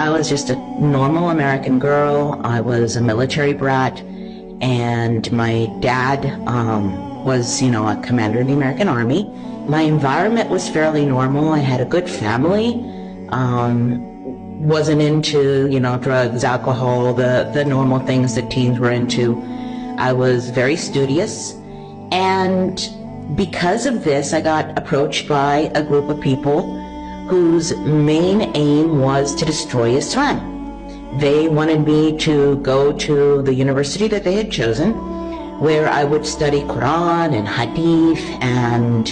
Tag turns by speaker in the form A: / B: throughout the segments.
A: I was just a normal American girl. I was a military brat, and my dad was, a commander in the American Army. My environment was fairly normal. I had a good family. Wasn't into, drugs, alcohol, the normal things that teens were into. I was very studious, and because of this, I got approached by a group of people whose main aim was to destroy Islam. They wanted me to go to the university that they had chosen, where I would study Quran and Hadith and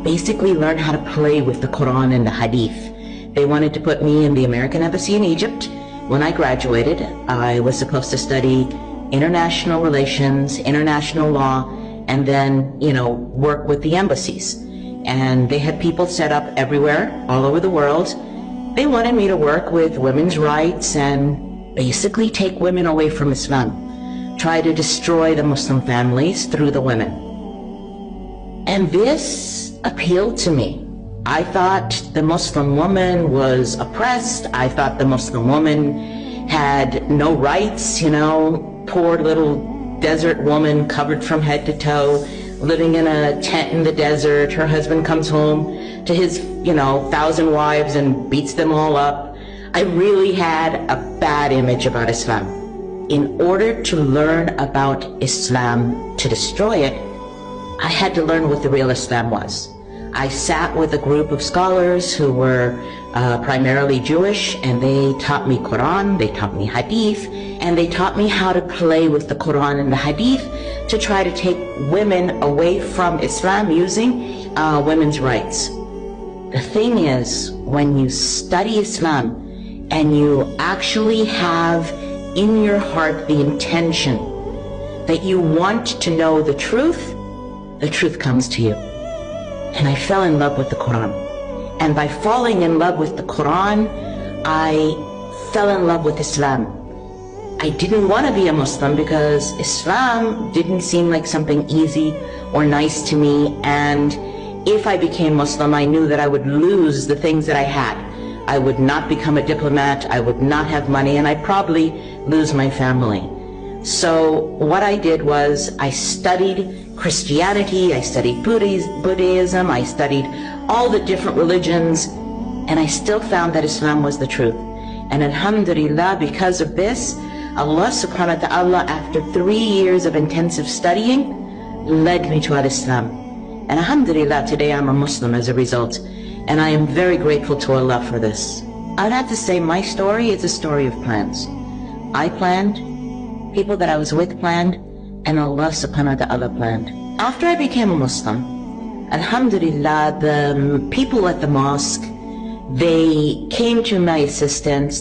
A: basically learn how to play with the Quran and the Hadith. They wanted to put me in the American Embassy in Egypt. When I graduated, I was supposed to study international relations, international law, and then, work with the embassies. And they had people set up everywhere, all over the world. They wanted me to work with women's rights and basically take women away from Islam, try to destroy the Muslim families through the women. And this appealed to me. I thought the Muslim woman was oppressed. I thought the Muslim woman had no rights, poor little desert woman covered from head to toe, living in a tent in the desert. Her husband comes home to his, 1,000 wives and beats them all up. I really had a bad image about Islam. In order to learn about Islam, to destroy it, I had to learn what the real Islam was. I sat with a group of scholars who were primarily Jewish, and they taught me Quran, they taught me Hadith, and they taught me how to play with the Quran and the Hadith to try to take women away from Islam using women's rights. The thing is, when you study Islam and you actually have in your heart the intention that you want to know the truth comes to you. And I fell in love with the Quran. And by falling in love with the Quran, I fell in love with Islam. I didn't want to be a Muslim because Islam didn't seem like something easy or nice to me. And if I became Muslim, I knew that I would lose the things that I had. I would not become a diplomat, I would not have money, and I'd probably lose my family. So what I did was I studied Christianity, I studied Buddhism, I studied all the different religions, and I still found that Islam was the truth. And alhamdulillah, because of this, Allah subhanahu wa ta'ala, after 3 years of intensive studying, led me to Islam. And alhamdulillah, today I'm a Muslim as a result, and I am very grateful to Allah for this. I'd have to say my story is a story of plans. I planned, people that I was with planned, and Allah subhanahu wa ta'ala planned. After I became a Muslim, alhamdulillah, the people at the mosque, they came to my assistance.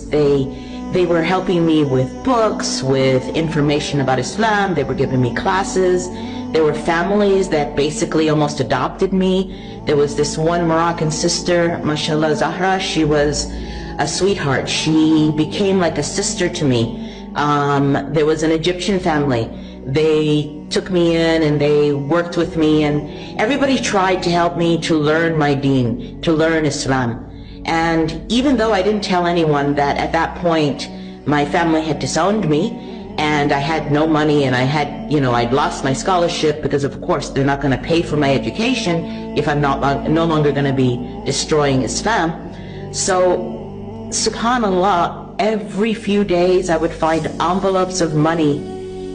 A: They were helping me with books, with information about Islam. They were giving me classes. There were families that basically almost adopted me. There was this one Moroccan sister, mashallah, Zahra. She was a sweetheart. She became like a sister to me. There was an Egyptian family. They took me in and they worked with me, and everybody tried to help me to learn my deen, to learn Islam. And even though I didn't tell anyone that at that point my family had disowned me and I had no money and I had, I'd lost my scholarship because of course they're not going to pay for my education if I'm no longer going to be destroying Islam. So, subhanallah, every few days I would find envelopes of money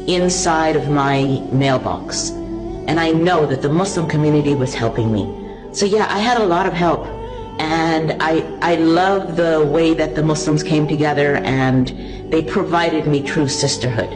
A: inside of my mailbox. And I know that the Muslim community was helping me. So yeah, I had a lot of help. And I love the way that the Muslims came together and they provided me true sisterhood.